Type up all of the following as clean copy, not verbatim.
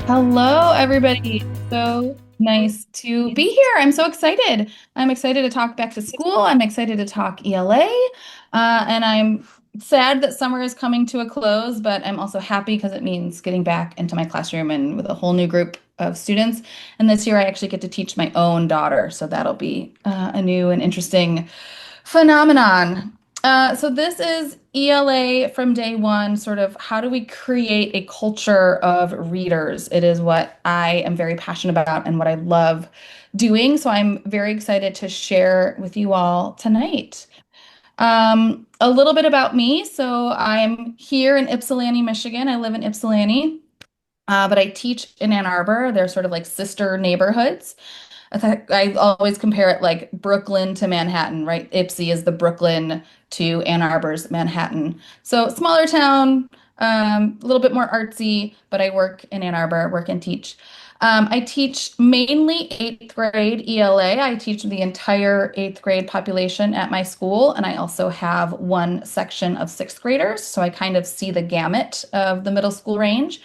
Hello, everybody. So nice to be here. I'm so excited. I'm excited to talk back to school. I'm excited to talk ELA. And I'm sad that summer is coming to a close, but I'm also happy because it means getting back into my classroom and with a whole new group of students. And this year I actually get to teach my own daughter. So that'll be a new and interesting phenomenon. So this is ELA from day one, sort of how do we create a culture of readers? It is what I am very passionate about and what I love doing. So I'm very excited to share with you all tonight. A little bit about me. So I'm here in Ypsilanti, Michigan. I live in Ypsilanti, but I teach in Ann Arbor. They're sort of like sister neighborhoods. I always compare it like Brooklyn to Manhattan, right? Ipsy is the Brooklyn to Ann Arbor's Manhattan. So smaller town, a little bit more artsy, but I work in Ann Arbor, work and teach. I teach mainly eighth grade ELA. I teach the entire eighth grade population at my school, and I also have one section of sixth graders. So I kind of see the gamut of the middle school range.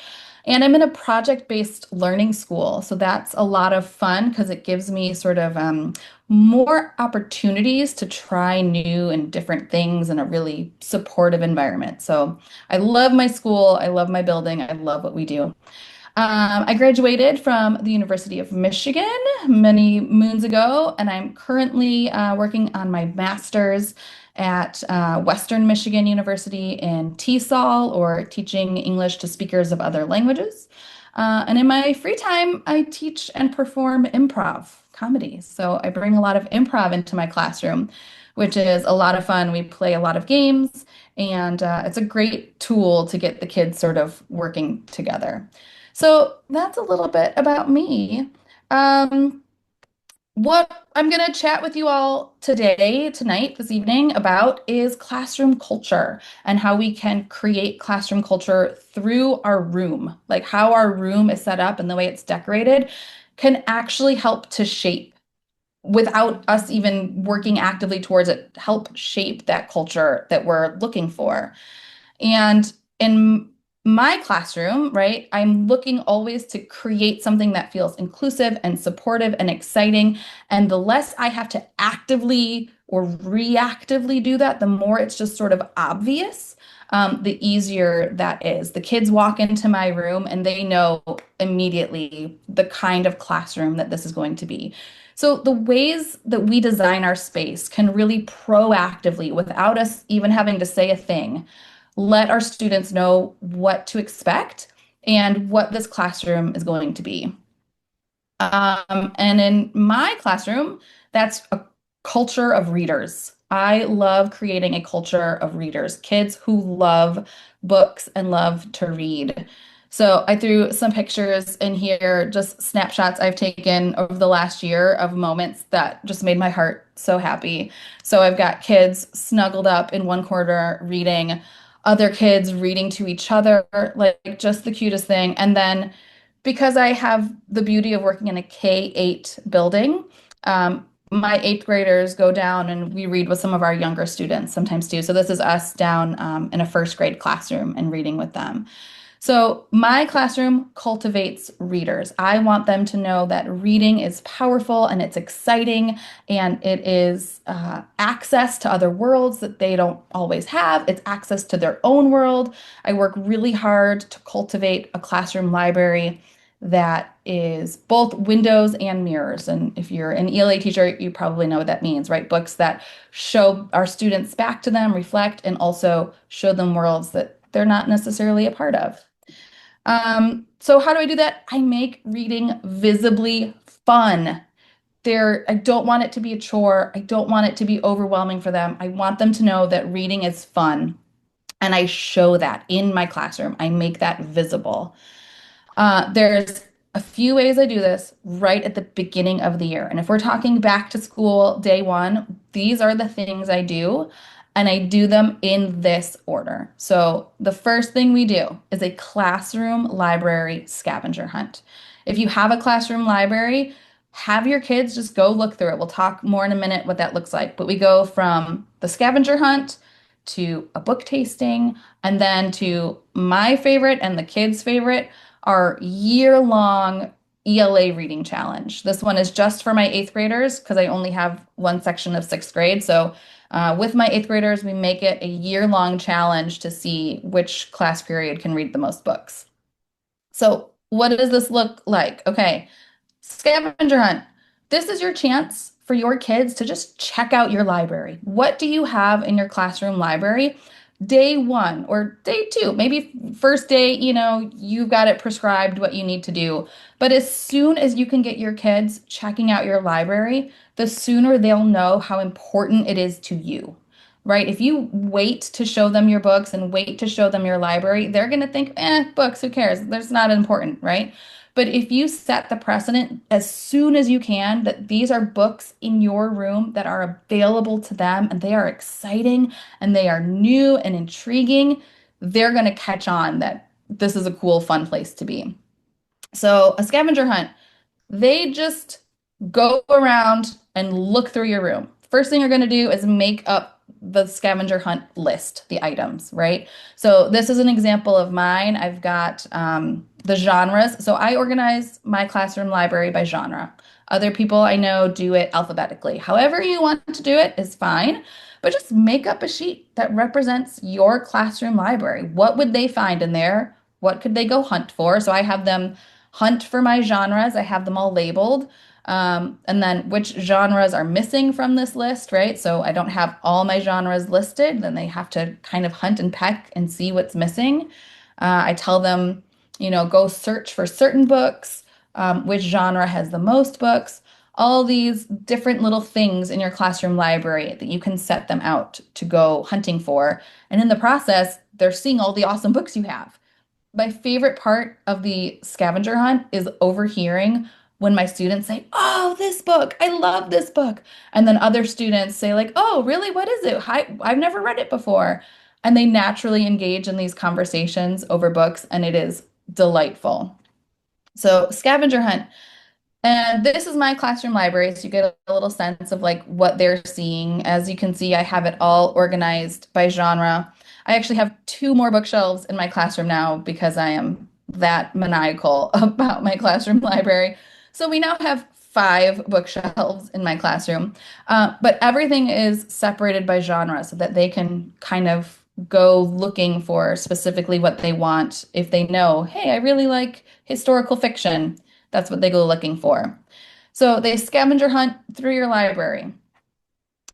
And I'm in a project-based learning school. So that's a lot of fun because it gives me sort of more opportunities to try new and different things in a really supportive environment. So I love my school. I love my building. I love what we do. I graduated from the University of Michigan many moons ago, and I'm currently working on my master's at Western Michigan University in Tissot, or teaching English to speakers of other languages. And in my free time, I teach and perform improv comedy. So I bring a lot of improv into my classroom, which is a lot of fun. We play a lot of games, and it's a great tool to get the kids sort of working together. So that's a little bit about me. Um, what I'm going to chat with you all today, tonight, this evening about is classroom culture and how we can create classroom culture through our room. Like how our room is set up and the way it's decorated can actually help to shape, without us even working actively towards it, help shape that culture that we're looking for. And in my classroom, right, I'm looking always to create something that feels inclusive and supportive and exciting. And the less I have to actively or reactively do that, the more it's just sort of obvious, the easier that is. The kids walk into my room and they know immediately the kind of classroom that this is going to be. So the ways that we design our space can really proactively, without us even having to say a thing, let our students know what to expect and what this classroom is going to be. And in my classroom, that's a culture of readers. I love creating a culture of readers, kids who love books and love to read. So I threw some pictures in here, just snapshots I've taken over the last year of moments that just made my heart so happy. So I've got kids snuggled up in one corner reading, other kids reading to each other, like just the cutest thing. And then because I have the beauty of working in a K-8 building, my eighth graders go down and we read with some of our younger students sometimes too. So this is us down in a first grade classroom and reading with them. So my classroom cultivates readers. I want them to know that reading is powerful and it's exciting and it is access to other worlds that they don't always have. It's access to their own world. I work really hard to cultivate a classroom library that is both windows and mirrors. And if you're an ELA teacher, you probably know what that means, right? Books that show our students back to them, reflect, and also show them worlds that they're not necessarily a part of. So how do I do that? I make reading visibly fun. I don't want it to be a chore. I don't want it to be overwhelming for them. I want them to know that reading is fun. And I show that in my classroom. I make that visible. There's a few ways I do this right at the beginning of the year. And if we're talking back to school day one, these are the things I do, and I do them in this order. So the first thing we do is a classroom library scavenger hunt. If you have a classroom library, have your kids just go look through it. We'll talk more in a minute what that looks like. But we go from the scavenger hunt to a book tasting, and then to my favorite and the kids' favorite, our year-long ELA reading challenge. This one is just for my eighth graders because I only have one section of sixth grade. So with my eighth graders, we make it a year-long challenge to see which class period can read the most books. So what does this look like? Okay, scavenger hunt. This is your chance for your kids to just check out your library. What do you have in your classroom library? Day one or day two, maybe first day, you've got it prescribed what you need to do. But as soon as you can get your kids checking out your library, the sooner they'll know how important it is to you, right? If you wait to show them your books and wait to show them your library, they're going to think, books, who cares? That's not important, right? But if you set the precedent as soon as you can that these are books in your room that are available to them and they are exciting and they are new and intriguing, they're going to catch on that this is a cool, fun place to be. So, a scavenger hunt, they just go around and look through your room. First thing you're going to do is make up the scavenger hunt list, the items, right? So this is an example of mine. I've got the genres. So I organize my classroom library by genre. Other people I know do it alphabetically. However you want to do it is fine, but just make up a sheet that represents your classroom library. What would they find in there? What could they go hunt for? So I have them hunt for my genres. I have them all labeled. And then which genres are missing from this list, right? So I don't have all my genres listed. Then they have to kind of hunt and peck and see what's missing. I tell them, go search for certain books, which genre has the most books, all these different little things in your classroom library that you can set them out to go hunting for. And in the process, they're seeing all the awesome books you have. My favorite part of the scavenger hunt is overhearing when my students say, "Oh, this book, I love this book." And then other students say like, "Oh, really? What is it? I've never read it before." And they naturally engage in these conversations over books, and it is delightful. So, scavenger hunt. And this is my classroom library, so you get a little sense of like what they're seeing. As you can see, I have it all organized by genre. I actually have two more bookshelves in my classroom now because I am that maniacal about my classroom library. So we now have five bookshelves in my classroom, but everything is separated by genre so that they can kind of go looking for specifically what they want. If they know, hey, I really like historical fiction, that's what they go looking for. So they scavenger hunt through your library.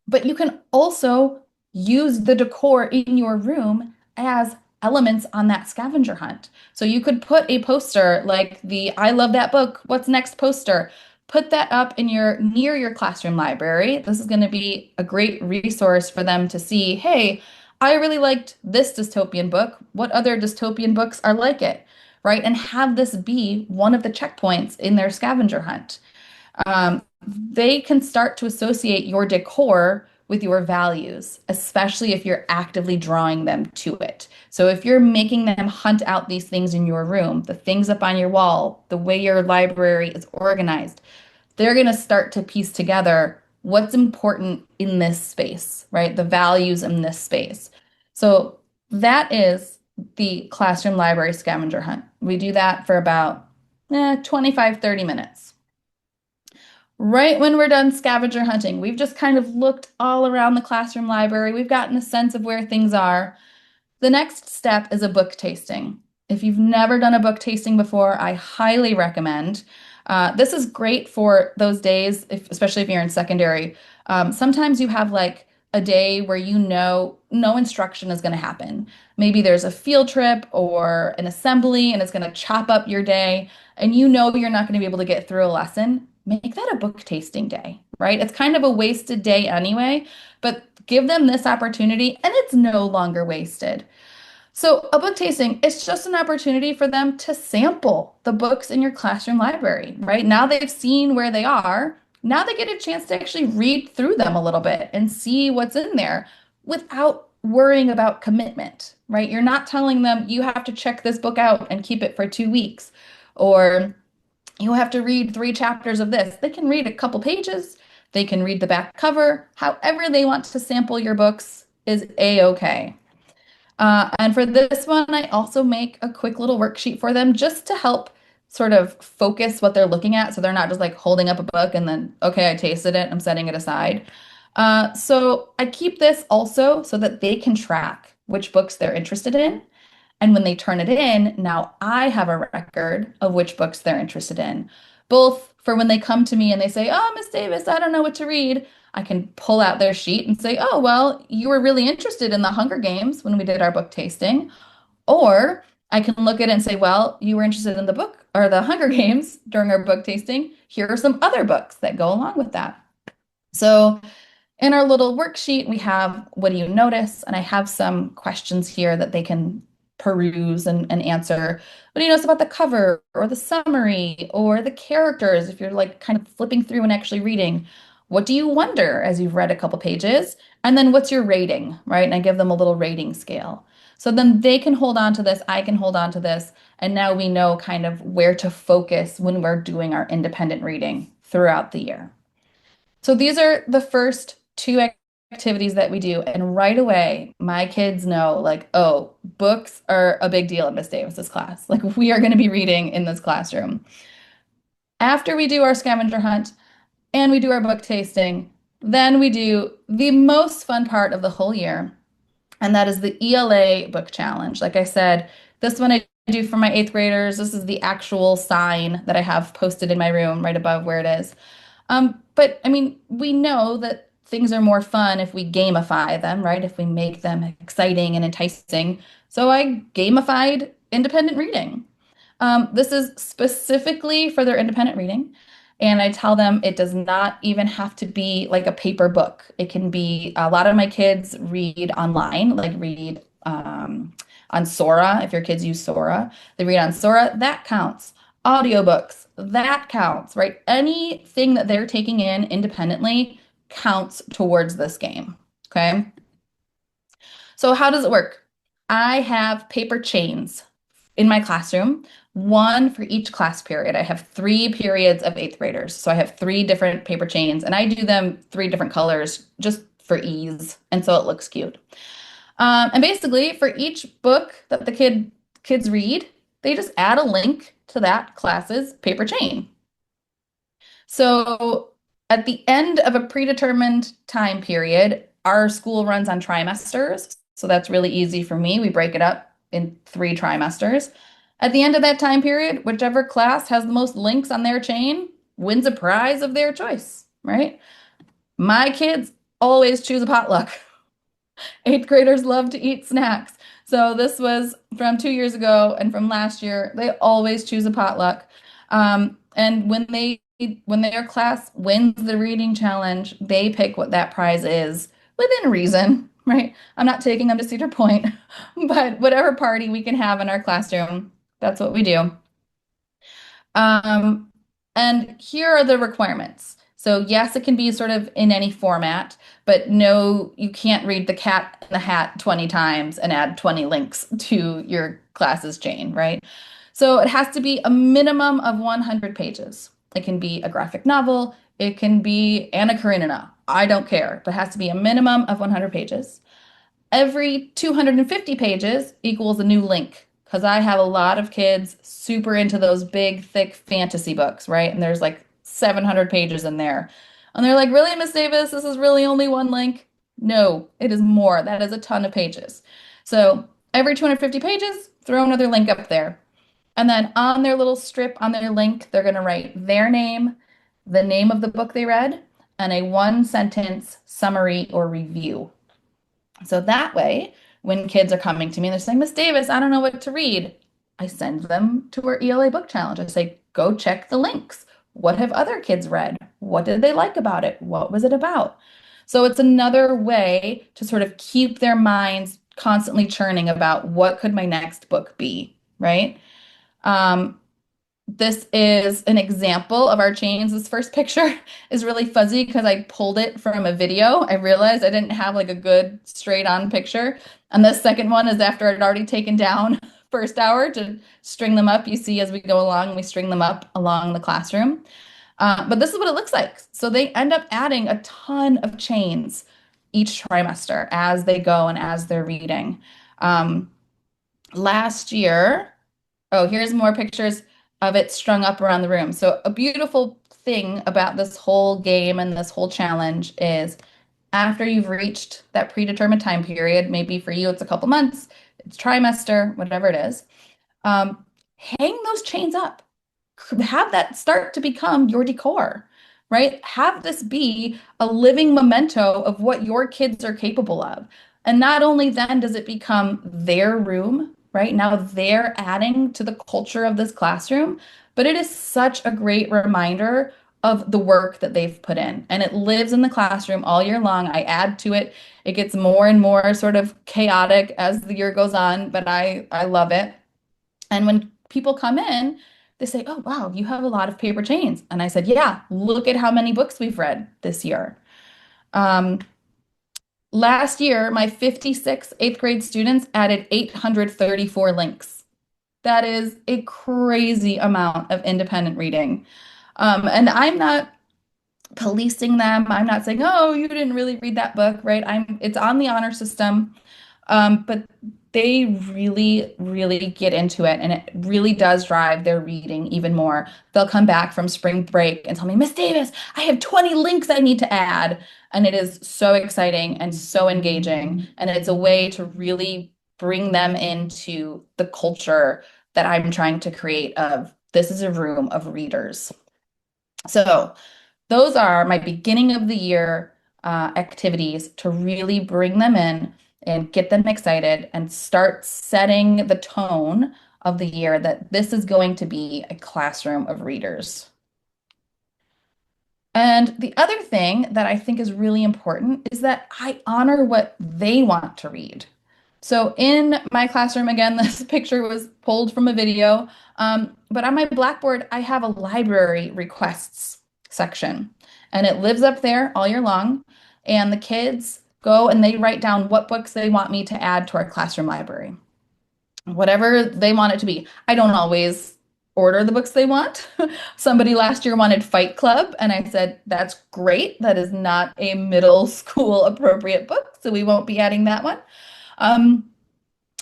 But you can also use the decor in your room as elements on that scavenger hunt. So you could put a poster like the I love that book, what's next poster. Put that up in your near your classroom library. This is going to be a great resource for them to see, hey, I really liked this dystopian book. What other dystopian books are like it? Right? And have this be one of the checkpoints in their scavenger hunt. They can start to associate your decor with your values, especially if you're actively drawing them to it. So if you're making them hunt out these things in your room, the things up on your wall, the way your library is organized, they're going to start to piece together what's important in this space, right? The values in this space. So that is the classroom library scavenger hunt. We do that for about 25, 30 minutes. Right when we're done scavenger hunting, we've just kind of looked all around the classroom library. We've gotten a sense of where things are. The next step is a book tasting. If you've never done a book tasting before, I highly recommend. This is great for those days, especially if you're in secondary. Sometimes you have like a day where no instruction is going to happen. Maybe there's a field trip or an assembly and it's going to chop up your day, and you're not going to be able to get through a lesson. Make that a book tasting day, right? It's kind of a wasted day anyway, but give them this opportunity and it's no longer wasted. So, a book tasting, it's just an opportunity for them to sample the books in your classroom library, right? Now they've seen where they are. Now they get a chance to actually read through them a little bit and see what's in there without worrying about commitment, right? You're not telling them you have to check this book out and keep it for 2 weeks, or you have to read 3 chapters of this. They can read a couple pages. They can read the back cover. However they want to sample your books is a-okay. And for this one, I also make a quick little worksheet for them just to help sort of focus what they're looking at. So they're not just like holding up a book and then, okay, I tasted it, I'm setting it aside. So I keep this also so that they can track which books they're interested in. And when they turn it in, now I have a record of which books they're interested in, both for when they come to me and they say, "Oh, Miss Davis, I don't know what to read." I can pull out their sheet and say, "Oh, well, you were really interested in the Hunger Games when we did our book tasting." Or I can look at it and say, "Well, you were interested in the book or the Hunger Games during our book tasting. Here are some other books that go along with that." So in our little worksheet, we have what do you notice? And I have some questions here that they can peruse and answer. What do you notice about the cover or the summary or the characters if you're like kind of flipping through and actually reading? What do you wonder as you've read a couple pages? And then what's your rating, right? And I give them a little rating scale. So then they can hold on to this, I can hold on to this, and now we know kind of where to focus when we're doing our independent reading throughout the year. So these are the first two activities that we do. And right away, my kids know, like, oh, books are a big deal in Miss Davis's class. Like, we are going to be reading in this classroom. After we do our scavenger hunt and we do our book tasting, then we do the most fun part of the whole year, and that is the ELA book challenge. Like I said, this one I do for my eighth graders. This is the actual sign that I have posted in my room right above where it is. But I mean, we know that things are more fun if we gamify them, right? If we make them exciting and enticing. So I gamified independent reading. This is specifically for their independent reading. And I tell them it does not even have to be like a paper book. It can be a lot of my kids read online, like read on Sora. If your kids use Sora, they read on Sora. That counts. Audiobooks, that counts, right? Anything that they're taking in independently counts towards this game. Okay. So how does it work? I have paper chains in my classroom, one for each class period. I have three periods of eighth graders. So I have three different paper chains and I do them three different colors just for ease. And so it looks cute. And basically for each book that the kids read, they just add a link to that class's paper chain. So at the end of a predetermined time period, our school runs on trimesters. So that's really easy for me. We break it up in three trimesters. At the end of that time period, whichever class has the most links on their chain wins a prize of their choice, right? My kids always choose a potluck. Eighth graders love to eat snacks. So this was from 2 years ago and from last year. They always choose a potluck. And when their class wins the reading challenge, they pick what that prize is within reason, right? I'm not taking them to Cedar Point, but whatever party we can have in our classroom, that's what we do. Um, and here are the requirements. So yes, it can be sort of in any format, but no, you can't read The Cat in the Hat 20 times and add 20 links to your class's chain, right? So it has to be a minimum of 100 pages. It can be a graphic novel, it can be Anna Karenina. I don't care, but it has to be a minimum of 100 pages. Every 250 pages equals a new link because I have a lot of kids super into those big, thick fantasy books, right? And there's like 700 pages in there. And they're like, really, Miss Davis, this is really only one link? No, it is more. That is a ton of pages. So every 250 pages, throw another link up there. And then on their little strip, on their link, they're going to write their name, the name of the book they read, and a one sentence summary or review. So that way, when kids are coming to me and they're saying, Miss Davis, I don't know what to read, I send them to our ELA book challenge. I say, go check the links. What have other kids read? What did they like about it? What was it about? So it's another way to sort of keep their minds constantly churning about what could my next book be, right? Um, this is an example of our chains. This first picture is really fuzzy because I pulled it from a video. I realized I didn't have like a good straight on picture. And the second one is after I'd already taken down first hour to string them up. You see as we go along, we string them up along the classroom. But this is what it looks like. So they end up adding a ton of chains each trimester as they go and as they're reading. Um, Last year, oh, here's more pictures of it strung up around the room. So a beautiful thing about this whole game and this whole challenge is after you've reached that predetermined time period, maybe for you it's a couple months, it's trimester, whatever it is, um, hang those chains up. Have that start to become your decor, right? Have this be a living memento of what your kids are capable of. And not only then does it become their room, right? Now they're adding to the culture of this classroom, but it is such a great reminder of the work that they've put in. And it lives in the classroom all year long. I add to it. It gets more and more sort of chaotic as the year goes on, but I love it. And when people come in, they say, "Oh, wow, you have a lot of paper chains." And I said, "Yeah, look at how many books we've read this year." Um, Last year, my 56 eighth grade students added 834 links. That is a crazy amount of independent reading. And I'm not policing them. I'm not saying, "Oh, you didn't really read that book," right? It's on the honor system. But they really, really get into it, and it really does drive their reading even more. They'll come back from spring break and tell me, "Miss Davis, I have 20 links I need to add." And it is so exciting and so engaging. And it's a way to really bring them into the culture that I'm trying to create of this is a room of readers. So, those are my beginning of the year activities to really bring them in and get them excited and start setting the tone of the year that this is going to be a classroom of readers. And the other thing that I think is really important is that I honor what they want to read. So in my classroom, again, this picture was pulled from a video, but on my Blackboard, I have a library requests section, and it lives up there all year long. And the kids go and they write down what books they want me to add to our classroom library, whatever they want it to be. I don't always order the books they want. Somebody last year wanted Fight Club, and I said, "That's great. That is not a middle school appropriate book, so we won't be adding that one." Um,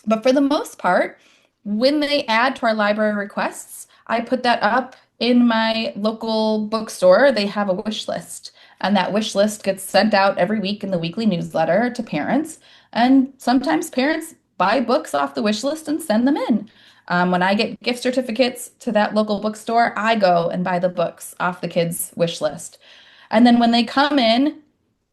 but for the most part, when they add to our library requests, I put that up in my local bookstore. They have a wish list, and that wish list gets sent out every week in the weekly newsletter to parents. And sometimes parents buy books off the wish list and send them in. When I get gift certificates to that local bookstore, I go and buy the books off the kids' wish list. And then when they come in,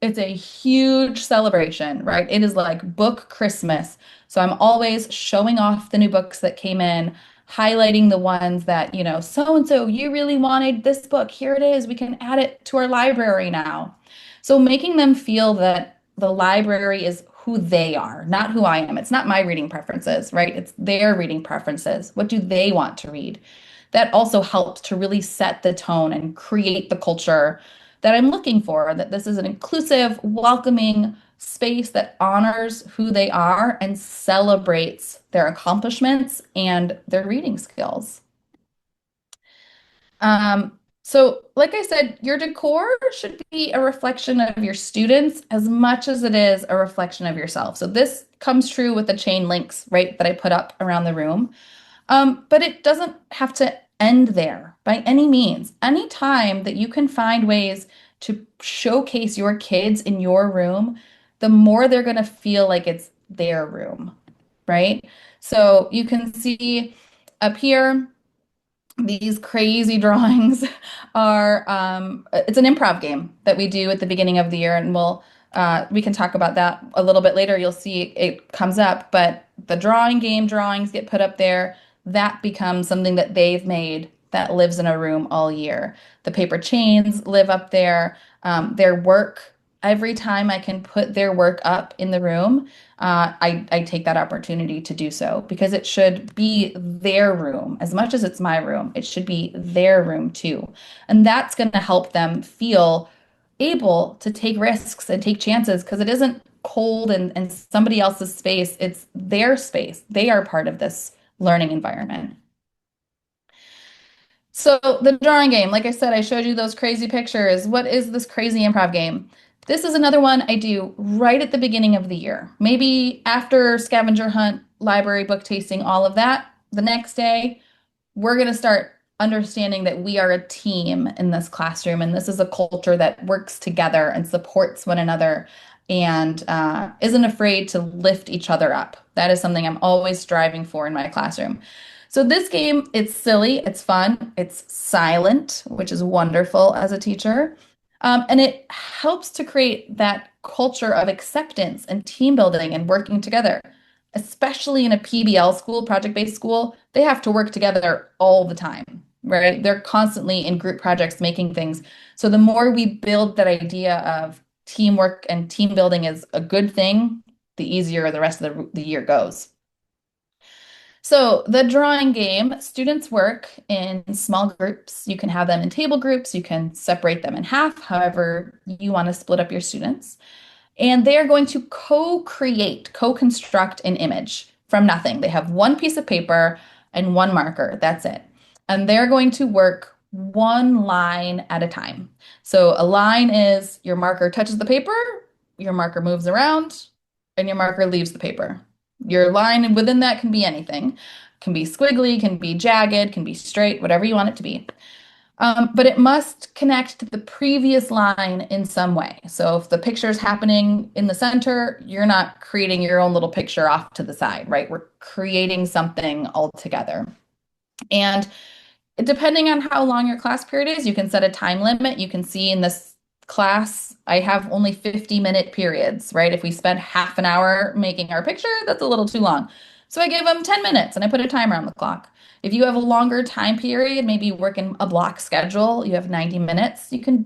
it's a huge celebration, right? It is like book Christmas. So I'm always showing off the new books that came in, highlighting the ones that, so and so, you really wanted this book. Here it is. We can add it to our library now. So making them feel that the library is who they are, not who I am. It's not my reading preferences, right? It's their reading preferences. What do they want to read? That also helps to really set the tone and create the culture that I'm looking for, that this is an inclusive, welcoming space that honors who they are and celebrates their accomplishments and their reading skills. Like I said, your decor should be a reflection of your students as much as it is a reflection of yourself. So this comes true with the chain links, right, that I put up around the room. But it doesn't have to end there by any means. Anytime that you can find ways to showcase your kids in your room, the more they're going to feel like it's their room, right? So you can see up here, these crazy drawings are it's an improv game that we do at the beginning of the year, and we can talk about that a little bit later. You'll see it comes up, but the drawing game drawings get put up there. That becomes something that they've made that lives in a room all year. The paper chains live up there. Their work, every time I can put their work up in the room, I take that opportunity to do so because it should be their room as much as it's my room. It should be their room too. And that's going to help them feel able to take risks and take chances because it isn't cold and somebody else's space. It's their space. They are part of this learning environment. So the drawing game, like I said, I showed you those crazy pictures. What is this crazy improv game? This is another one I do right at the beginning of the year. Maybe after scavenger hunt, library book tasting, all of that, the next day, we're going to start understanding that we are a team in this classroom, and this is a culture that works together and supports one another and isn't afraid to lift each other up. That is something I'm always striving for in my classroom. So this game, it's silly, it's fun, it's silent, which is wonderful as a teacher. And it helps to create that culture of acceptance and team building and working together. Especially in a PBL school, project-based school, they have to work together all the time, right? They're constantly in group projects making things. So the more we build that idea of teamwork and team building is a good thing, the easier the rest of the year goes. So the drawing game, students work in small groups. You can have them in table groups. You can separate them in half, however you want to split up your students. And they are going to co-create, co-construct an image from nothing. They have one piece of paper and one marker. That's it. And they're going to work one line at a time. So a line is your marker touches the paper, your marker moves around, and your marker leaves the paper. Your line within that can be anything. Can be squiggly, can be jagged, can be straight, whatever you want it to be. But it must connect to the previous line in some way. So if the picture is happening in the center, you're not creating your own little picture off to the side, right? We're creating something all together. And depending on how long your class period is, you can set a time limit. You can see in this class, I have only 50-minute periods, right? If we spend half an hour making our picture, that's a little too long. So I give them 10 minutes and I put a timer on the clock. If you have a longer time period, maybe you work in a block schedule, you have 90 minutes, you can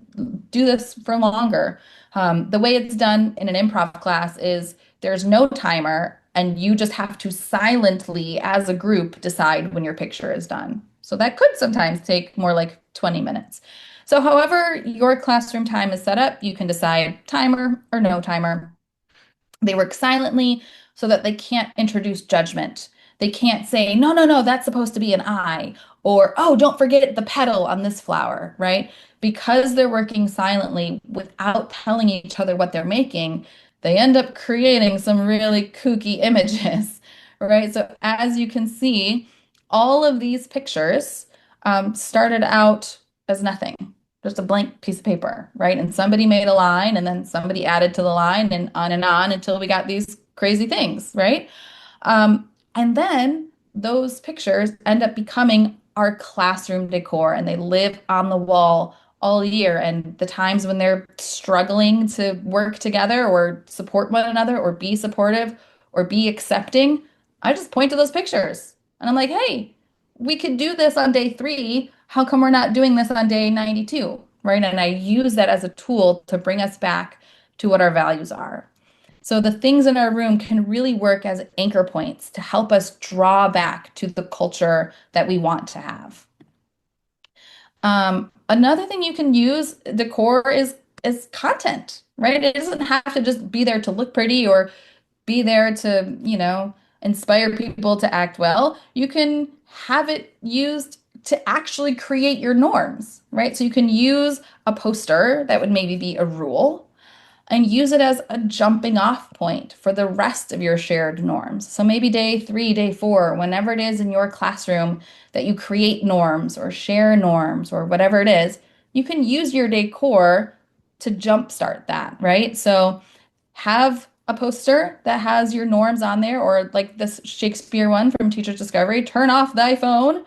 do this for longer. The way it's done in an improv class is there's no timer and you just have to silently, as a group, decide when your picture is done. So that could sometimes take more like 20 minutes. So however your classroom time is set up, you can decide timer or no timer. They work silently so that they can't introduce judgment. They can't say, no, no, no, that's supposed to be an eye, or, oh, don't forget the petal on this flower, right? Because they're working silently without telling each other what they're making, they end up creating some really kooky images, right? So as you can see, all of these pictures started out as nothing, just a blank piece of paper, right? And somebody made a line and then somebody added to the line and on until we got these crazy things, right? And then those pictures end up becoming our classroom decor and they live on the wall all year. And the times when they're struggling to work together or support one another or be supportive or be accepting, I just point to those pictures and I'm like, hey, we could do this on day 3. How come we're not doing this on day 92? Right. And I use that as a tool to bring us back to what our values are. So the things in our room can really work as anchor points to help us draw back to the culture that we want to have. Another thing you can use decor is content, right? It doesn't have to just be there to look pretty or be there to, inspire people to act well. You can have it used to actually create your norms, right? So you can use a poster that would maybe be a rule and use it as a jumping off point for the rest of your shared norms. So maybe day 3, day 4, whenever it is in your classroom that you create norms or share norms or whatever it is, you can use your decor to jumpstart that, right? So have a poster that has your norms on there, or like this Shakespeare one from Teacher's Discovery, turn off thy phone.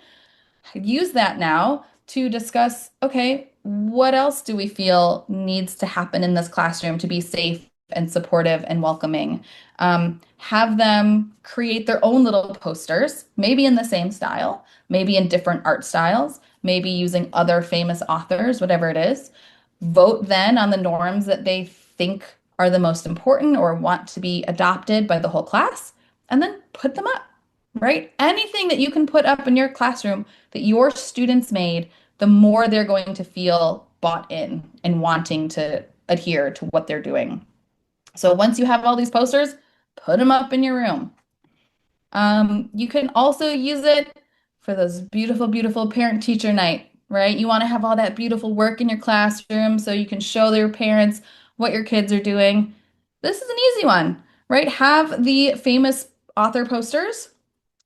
Use that now to discuss, okay, what else do we feel needs to happen in this classroom to be safe and supportive and welcoming? Have them create their own little posters, maybe in the same style, maybe in different art styles, maybe using other famous authors, whatever it is. Vote then on the norms that they think are the most important or want to be adopted by the whole class, and then put them up, right? Anything that you can put up in your classroom that your students made, the more they're going to feel bought in and wanting to adhere to what they're doing. So once you have all these posters, put them up in your room. You can also use it for those beautiful, beautiful parent-teacher night, right? You want to have all that beautiful work in your classroom so you can show their parents what your kids are doing, this is an easy one, right? Have the famous author posters,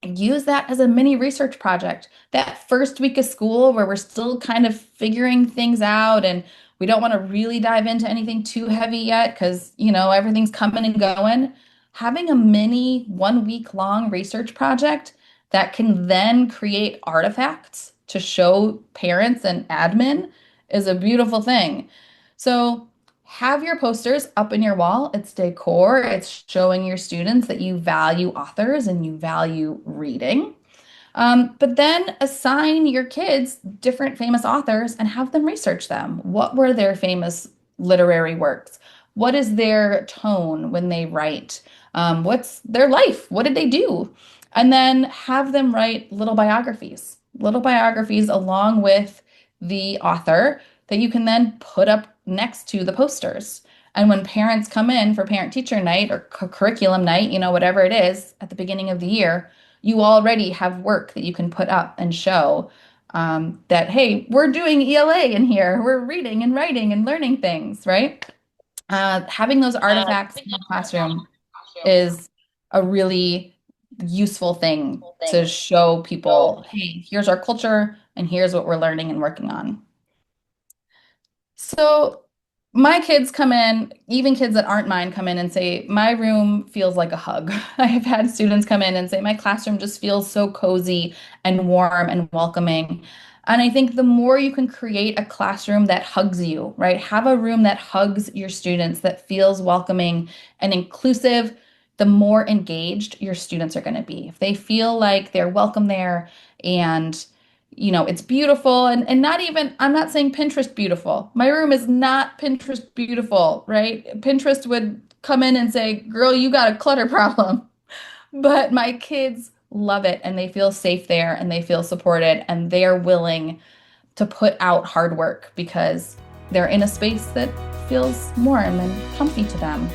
use that as a mini research project. That first week of school where we're still kind of figuring things out and we don't want to really dive into anything too heavy yet because, everything's coming and going. Having a mini 1 week long research project that can then create artifacts to show parents and admin is a beautiful thing. So, have your posters up in your wall. It's decor. It's showing your students that you value authors and you value reading. But then assign your kids different famous authors and have them research them. What were their famous literary works? What is their tone when they write? What's their life? What did they do? And then have them write little biographies along with the author that you can then put up next to the posters. And when parents come in for parent teacher night or curriculum night, whatever it is at the beginning of the year, you already have work that you can put up and show that, hey, we're doing ELA in here. We're reading and writing and learning things, right? Having those artifacts in the classroom is a really useful thing to show people, hey, here's our culture and here's what we're learning and working on. So my kids come in, even kids that aren't mine come in and say, my room feels like a hug. I have had students come in and say, my classroom just feels so cozy and warm and welcoming. And I think the more you can create a classroom that hugs you, right? Have a room that hugs your students, that feels welcoming and inclusive, the more engaged your students are going to be. If they feel like they're welcome there and it's beautiful and not even, I'm not saying Pinterest beautiful. My room is not Pinterest beautiful, right? Pinterest would come in and say, girl, you got a clutter problem. But my kids love it and they feel safe there and they feel supported and they're willing to put out hard work because they're in a space that feels warm and comfy to them.